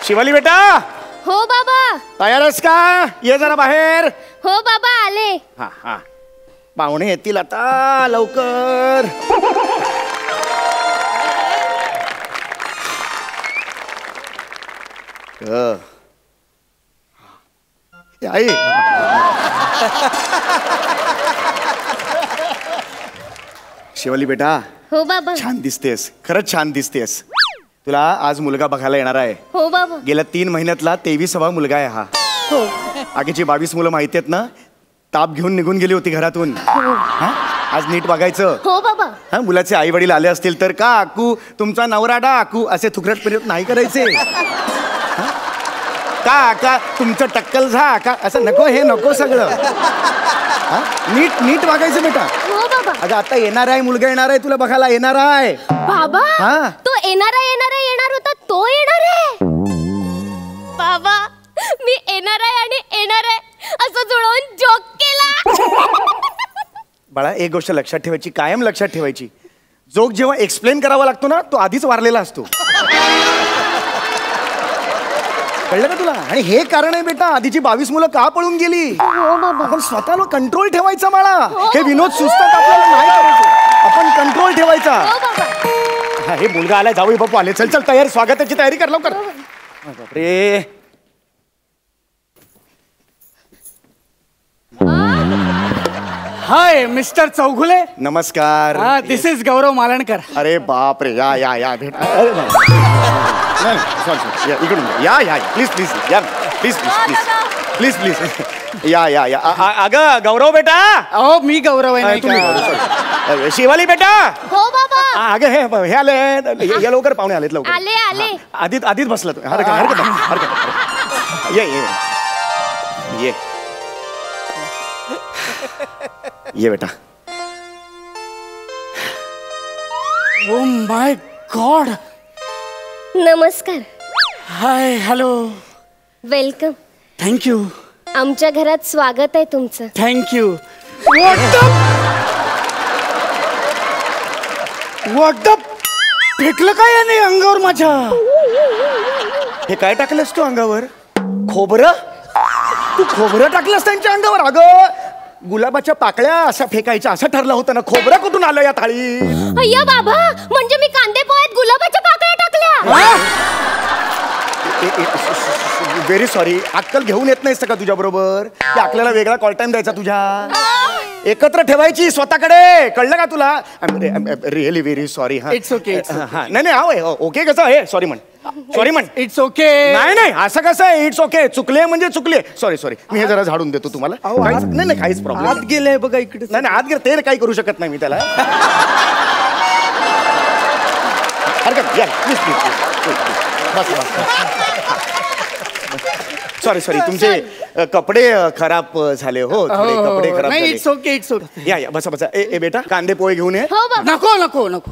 शिवाली बेटा. हो बाबा. तयार आहेस का? ये जरा बाहेर. हो बाबा आले. हा हा पाहुणे येतील आता लवकर. आई शिवाली बेटा. हो बाबा. छान दिसतेस, खरंच छान दिसतेस. तुला आज मुलगा बघायला येणार आहे. हो बाबा. गेल्या 3 महिन्यातला 23वा मुलगा आहे हा. हो. आगीची 22 मुलं माहिती आहेत ना. ताप घेऊन निघून गेली होती घरातून. आज नीट बघायचं. हो बाबा. हा मुलाचे आई वडील आले असतील तर काकू तुमचा नवरा डाकू असे थुकरट प्रयोग नाही करायचे. का तुमचं टक्कल झा का असं नको. हे नको सगळं. नीट नीट वागायचं बेटा. हो बाबा. अगं आता येणार आहे मुलगा येणार आहे तुला बघायला येणार आहे. बाबा हा तो येणार होता तो येणार आहे. बाबा मी येणार आहे आणि येणार आहे असं जुळवून जोक केला. बाळा एक गोष्ट लक्षात ठेवायची, कायम लक्षात ठेवायची. जोक जेव्हा एक्सप्लेन करावा लागतो ना तो आधीच वारलेला असतो. कळलं का तुला? आणि हे कारण आहे बेटा आधीची 22 मुलं का पळून गेली. हो बाबा. आपण स्वतःला कंट्रोल ठेवायचा बाळा. हे विनोद सुचतात आपल्याला नाही करायचं. आपण कंट्रोल ठेवायचा. हो बाबा. हे मुलगा आलाय जाऊ बापू आले. चल चल तयार स्वागताची तयारी कर लवकर. बापरे. Hi mister Chougule. नमस्कार. This is Gaurav Malankar. अरे बाप रे. या या या भेट. अरे नाही सॉरी इकडून या या प्लीज प्लीज या please please please please please या या या. अगं गौरव बेटा. अहो मी गौरव आहे. तुम्ही शिवाली बेटा. हो बाबा. अगं हे आले या लवकर पाहुणे आलेत लवकर. आले आले. आधीच बसला तू. हरकत ये ये ये ये बेटा. Oh my god. नमस्कार. Hi hello. वेलकम. थँक्यू. आमच्या घरात स्वागत आहे तुमचं. थँक्यू. व्हॉट फेकलं काय याने अंगावर माझ्या. हे काय टाकलंस तू अंगावर? खोबरं. तू खोबरं टाकलंस त्यांच्या अंगावर. अगं गुलाबाच्या पाकळ्या अशा फेकायच्या असं ठरलं होतं ना. खोबरं कुठून आलं या थाळीत? अय्या बाबा म्हणजे मी कांदे पोह्यात गुलाबाच्या पाकळ्या टाकल्या. Very sorry. अक्कल घेऊन येत नाहीस का तुझ्या बरोबर? त्या अक्कलेला वेगळा कॉल टाइम द्यायचा तुझ्या. एकत्र ठेवायची स्वतःकडे. कळलं का तुला? Really very sorry. हा इट्स ओके. नाही नाही ओके कसं आहे? सॉरी म्हण. सॉरी म्हण. It's okay. नाही नाही असं कसं आहे? It's okay. चुकले म्हणजे चुकले. Sorry sorry. मी हे जरा झाडून देतो तुम्हाला. नाही नाही काहीच प्रॉब्लेम. आत गेलंय बघा इकडे. नाही नाही आत गेलं ते काही करू शकत नाही मी त्याला. हरकत या please please. Bus bus. Sorry sorry तुमचे कपडे खराब झाले. हो थोडे कपडे खराब नाही. झाले. It's okay. It's okay. या या बसा बसा. ए बेटा कांदे पोहे घेऊन ये. हो बाबा. नको नको नको.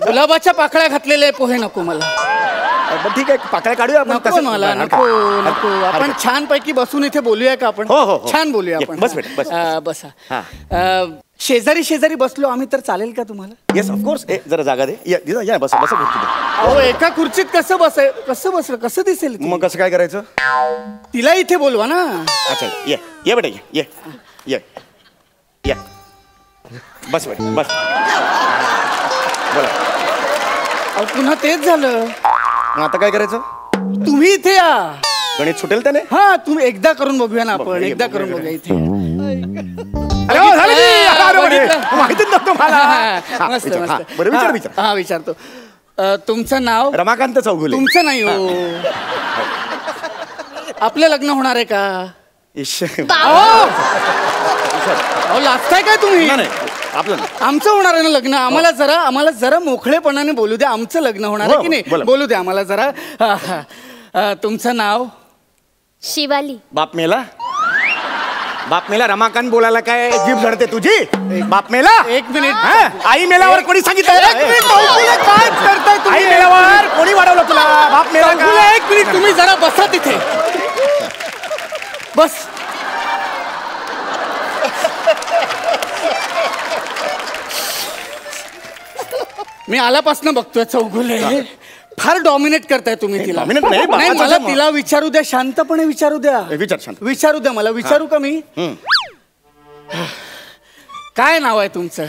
गुलाबाच्या पाकळ्या घातलेले पोहे नको मला. ठीक आहे पाकळ्या काढूया आपण. नको मला. नको नको. आपण छान पैकी बसून इथे बोलूया का आपण? हो. छान बोलूया आपण. बस बेटा बस. बसा. शेजारी शेजारी बसलो आम्ही तर चालेल का तुम्हाला? Yes of course. जरा जागा दे. या बसा बसा. अहो एका खुर्चीत कसं बसलं कसं दिसेल? मग कसं काय करायचं? तिला इथे बोलवा ना. अच्छा ये बेटा ये बस बेटा बस. बोला. अहो पुन्हा तेच झालं. मग आता काय करायचं? तुम्ही इथे या. गणित सुटेल त्याने. हा तुम्ही एकदा करून बघूया ना आपण. एकदा करून बघूया इथे. माहितीच नव्हतं मला. मस्त मस्त. बरं विचार. हा विचारतो. तुमचं नाव? रमाकांत चौगुले. तुमचं नाही हो. आपलं लग्न होणार आहे का? अहो लाजताय काय तुम्ही? आपलं आमचं होणार आहे ना लग्न. आम्हाला जरा मोकळेपणाने बोलू द्या. आमचं लग्न होणार आहे की नाही बोलू द्या आम्हाला जरा. तुमचं नाव? शिवाली. बाप मेला रमाकांत बोलायला काय जीभ झडते तुझी? बाप मेला. एक मिनिट. आई मेल्यावर कोणी सांगितलं? काय करताय तुम्ही? आई मेल्यावर कोणी वाढवलं तुला? बाप मेला. एक मिनिट तुम्ही जरा बसा तिथे. बस. मी आल्यापासून बघतोय चौगुले फार डॉमिनेट करताय तुम्ही तिला. dominate नाही, नाही, बाबाचा मला जन्म. तिला विचारू द्या, शांतपणे विचारू द्या. विचार शांत. विचारू द्या मला. विचारू का मी? काय नाव आहे तुमचं?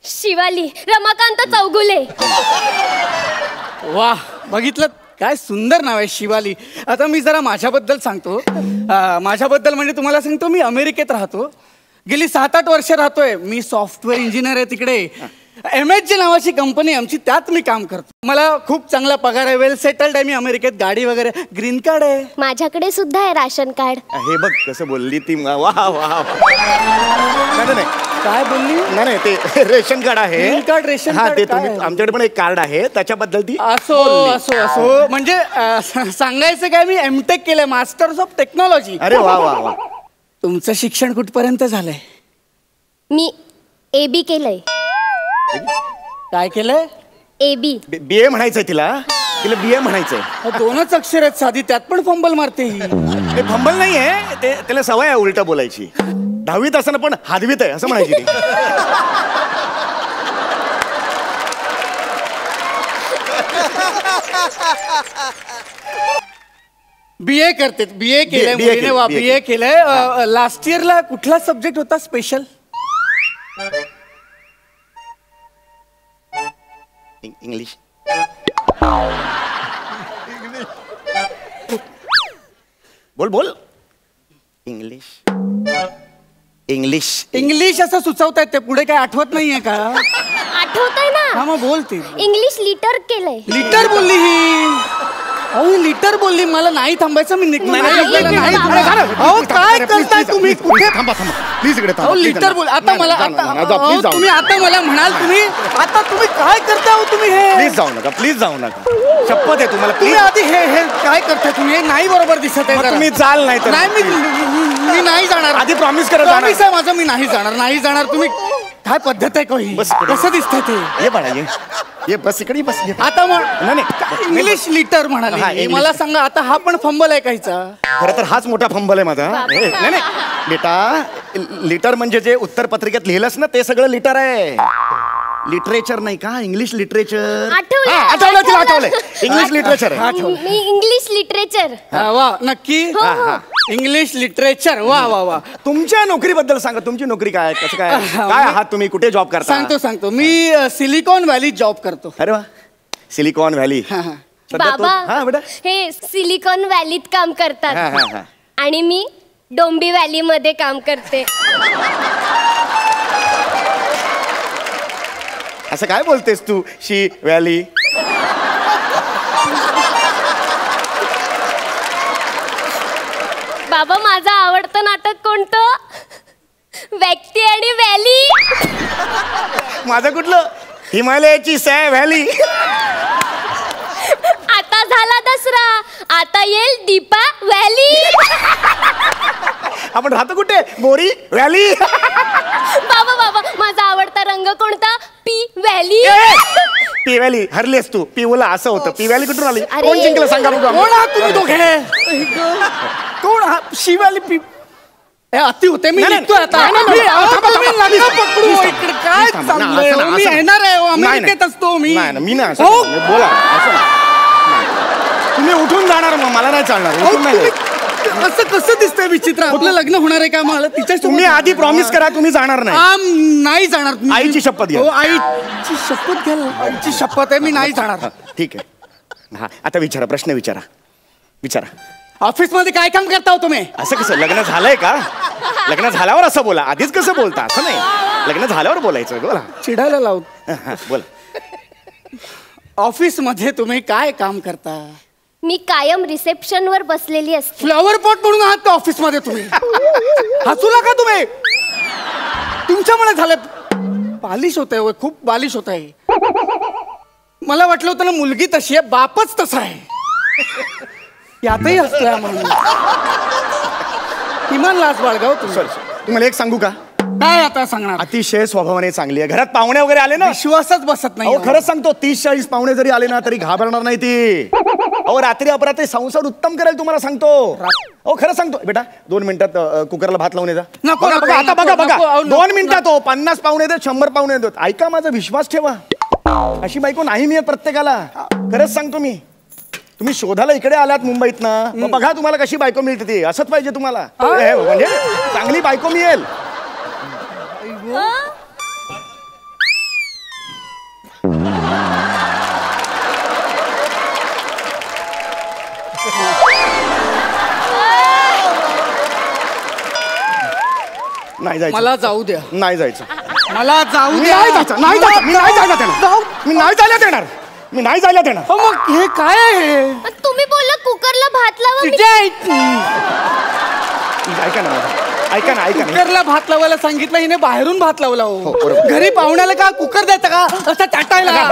शिवाली रमाकांत चौगुले. वा, बघितलं काय सुंदर नाव आहे, शिवाली. आता मी जरा माझ्याबद्दल सांगतो. माझ्याबद्दल म्हणजे तुम्हाला सांगतो, मी अमेरिकेत राहतो. गेली 7-8 वर्ष राहतोय. मी सॉफ्टवेअर इंजिनियर आहे तिकडे. MHG नावाची कंपनी आमची, त्यात मी काम करतो. मला खूप चांगला पगार आहे, वेल सेटल्ड आहे मी अमेरिकेत. गाडी वगैरे, ग्रीन कार्ड आहे. माझ्याकडे सुद्धा आहे राशन कार्ड. हे बघ कसं बोलली ती. वा वा. नाही काय बोलली? नाही ते रेशन कार्ड आहे. ग्रीन कार्ड, रेशन हा कार्ड ते काय तुम्ही आहे? आमच्याकडे पण एक कार्ड आहे, त्याच्याबद्दल ती असो बोलली. असो असो. म्हणजे सांगायचं काय, मी MTech केलंय, मास्टर्स ऑफ टेक्नॉलॉजी. अरे वा वा वा. तुमचं शिक्षण कुठपर्यंत झालंय? मी AB केलंय. काय केलंय? AB. BA म्हणायचंय तिला BA म्हणायचंय. 2च अक्षर आहेत साधी, त्यात पण फंबल मारते ही. ते फंबल नाहीये, ते त्याला सवय आहे उलट बोलायची. 10वीत असताना पण हादवीत आहे असं म्हणायची ती. BA करते. BA केलंय BA मुलीने. वा, BA BA केलंय. लास्ट इयरला कुठला सब्जेक्ट होता स्पेशल? इंग्लिश. बोल बोल. इंग्लिश. इंग्लिश. इंग्लिश असं सुचवतायत ते, पुढे काय आठवत नाहीये का? आठवतंय ना? हा मग बोलते. इंग्लिश लिटर केलंय. लिटर बोलली ही. अहो लिटर बोलली. मला नाही थांबायचं, मी निघून नाही, आपल्याला नाही, नाही नाही, थांबायचं. अहो काय करताय तुम्ही? कुठे थांबा प्लीज इकडे अहो लिटर बोल. आता मला प्लीज तुम्ही आता मला म्हणाल तुम्ही काय करता हो तुम्ही हे? प्लीज जाऊ नका. शपथ आहे तुम्हाला. तुम्ही आधी हे काय करताय तुम्ही? हे नाही बरोबर दिसत आहे. तुम्ही चाल नाही तर. नाही मी नाही जाणार. आधी प्रॉमिस करा. प्रॉमिस आहे माझं, मी नाही जाणार. तुम्ही काय पद्धत आहे काही? बस इकडे. कसं दिसतंय ते? ये बाळा ये बस इकडे बस. आता नाही इंग्लिश लिटर हा, म्हणाले. इंग्लिश. मला सांगा, आता हा पण फंबल आहे काहीचा? खरं तर हाच मोठा फंबल आहे माझा. नाही बेटा, लिटर म्हणजे जे उत्तर पत्रिकेत लिहिलंस ना ते सगळं लिटर आहे. लिटरेचर नाही का? English literature. आठवलंय. इंग्लिश लिटरेचर आहे. मी इंग्लिश लिटरेचर. वा, नक्की? English literature. वा वा वा. तुमच्या नोकरीबद्दल सांगा. तुमची नोकरी काय? कसं काय आहात तुम्ही? कुठे जॉब करता? सांगतो. मी सिलिकॉन व्हॅलीत जॉब करतो. अरे वा, सिलिकॉन व्हॅली. बाबा हे सिलिकॉन व्हॅलीत काम करतात आणि मी डोंबी व्हॅली मध्ये काम करते. असं काय बोलतेस तू? शी व्हॅली. बाबा माझं आवडतं नाटक कोणतं? व्यक्ती आणि व्हॅली. माझं कुठलं? हिमालयाची सॅ व्हॅली. आता झाला दसरा, आता येईल दीपा व्हॅली. आपण राहतो कुठे? बोरी व्हॅली. बाबा माझा आवडता रंग कोणता? P valley. पी व्हॅली हरलीस तू. पिवला असं होतं. पी व्हॅली कुठून आली? अरे. कोण जिंकलं सांगा बघू. कोण आहात तुम्ही दोघे? कोण आहात? शिवाली पी अति होते. मी निघतोय आता. पकडू इकडे. काय चाललंय? मी येणार आहे, अमेरिकेत असतो मी. मी ना बोला. तुम्ही उठून जाणार मग मला नाही चालणार. उठून नाही. असं कसं दिसतंय विचित्र? आपलं लग्न होणार आहे का? मला तिच्या तुम्ही आधी प्रॉमिस करा तुम्ही जाणार नाही. नाही जाणार. आईची शपथ घ्या. हो, आईची शपथ घ्या. आईची शपथ आहे, मी नाही जाणार. ठीक आहे. हा आता विचारा. प्रश्न विचारा. ऑफिस मध्ये काय काम करता हो तुम्ही? असं कसं? लग्न झालंय का? लग्न झाल्यावर असं बोला. आधीच कसं बोलता? असं नाही. लग्न झाल्यावर बोलायचं. बोला. चिडायला लावत. बोला. ऑफिस मध्ये तुम्ही काय काम करता? मी कायम रिसेप्शन वर बसलेली असते. फ्लॉवर पॉट म्हणून आहात का ऑफिस मध्ये तुम्ही? हसू नका तुम्ही. तुमच्यामुळे झालं. बालिश होत आहे, खूप बालिश होत आहे. मला वाटलं होतं ना मुलगी तशी आहे, बापच तसा आहे. यातही असतोय म्हणून. किमान लाज बाळगाव तुम्ही. तुम्हाला एक सांगू का? काय आता सांगणार? अतिशय स्वभावाने चांगली आहे. घरात पाहुणे वगैरे आले ना, विश्वासच बसत नाही. खरंच सांगतो, 30-40 पाहुणे जरी आले ना तरी घाबरणार नाही ती. अहो रात्री अपरात्री संसार उत्तम करेल तुम्हाला सांगतो. अहो खरं सांगतो बेटा. 2 मिनिटात कुकरला भात लावून येता. नको. आता बघा 2 मिनिटात हो 50 पाहुणे येतात, 100 पाहुणे येतात. ऐका माझा विश्वास ठेवा. अशी बायको नाही मिळत प्रत्येकाला. खरंच सांगतो मी. तुम्ही शोधायला इकडे आलात मुंबईत ना, मग बघा तुम्हाला कशी बायको मिळते ती. असंच पाहिजे तुम्हाला. म्हणजे चांगली बायको मिळेल. नाही जायचं. मला जाऊ द्या. नाही जायचं. मला जाऊ मी द्या. नाही जायचं. नाही जायचं. मी नाही जायला देणार. मी नाही जायला देणार. मी नाही जायला देणार. हो, मग हे काय आहे? तुम्ही बोलला कुकरला भात लावा. ऐका ना ऐका ना ऐका ना. कुकरला भात लावायला सांगितलं, हिने बाहेरून भात लावला. हो, हो बरोबर. घरी पाहुण्याला का कुकर द्यायचं का असं टाटायला?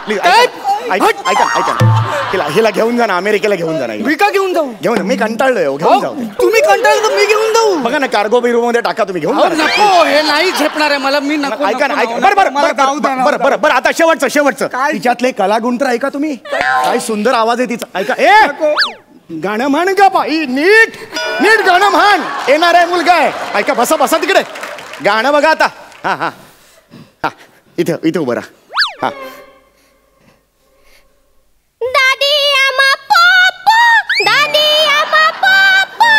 प्लीज ऐका ना. हिला घेऊन जा ना, अमेरिकेला घेऊन जा ना. मी का घेऊन जाऊ? घेऊन मी कंटाळलोय. घेऊन जाऊ. तुम्ही कंटाळलं तर मी घेऊन जाऊ. बघा ना, कार्गो बिरो मध्ये टाका तुम्ही. घेऊन जा. नको, हे नाही झेपणार आहे मला. मी नको. ऐका ना नको, ऐका. नको, बरं मला जाऊ द्या ना. बरं आता शेवटचं काय? तिच्यातले कलागुण तर ऐका तुम्ही. काय सुंदर आवाज आहे तिचा. ऐका. गाणं म्हण ग बाई. नीट गाणं म्हण. येणार आहे मुलगा आहे. ऐका. बसा तिकडे. गाणं बघा आता. हा इथे उभं राहा. हा. दादी आमा पोपो, दादी आमा पोपो,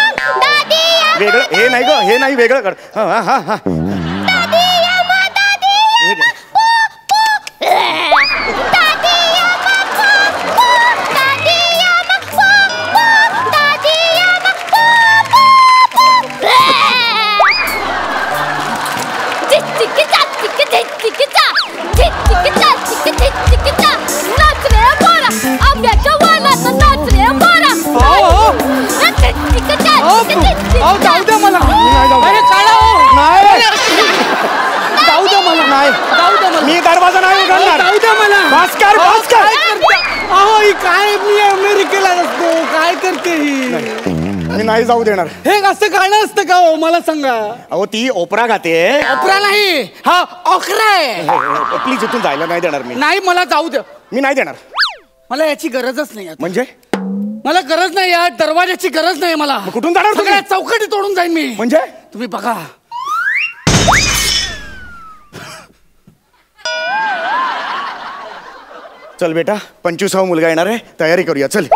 दादी आमा. वेगळं हे नाही ग. हे नाही वेगळं कर. हा. दादी आमा पोपो, दादी आमा पोपो, दादी आमा पोपो, दादी आमा पोपो. चिक्किचा नाच रे मोरा, आंब्याच्या वालाचा नाच रे मोरा. जाऊ द्या मला. अरे काढा. जाऊ द्या मला. नाही जाऊ द्या मला. मी दरवाजा नाही उघडणार. जाऊ द्या मला. भास्कर. काय करते? अहो ही काय, मी अमेरिकेला असतो. काय करते ही? मी नाही जाऊ देणार. हे असं गाणं असतं का हो? मला सांगा. अहो ती ओपरा गाते. ओपरा नाही, हा ओकरा आहे. प्लीज इथून जायला नाही देणार मी. नाही, मला जाऊ द्या. मी नाही देणार. मला याची गरजच नाही आता. म्हणजे मला गरज नाही, या दरवाजाची गरज नाही मला. कुठून जाणार तुम्ही? सगळ्या चौकटी तोडून जाईन मी. म्हणजे तुम्ही बघा. चल बेटा, 25वा मुलगा येणार आहे. तयारी करूया. चल.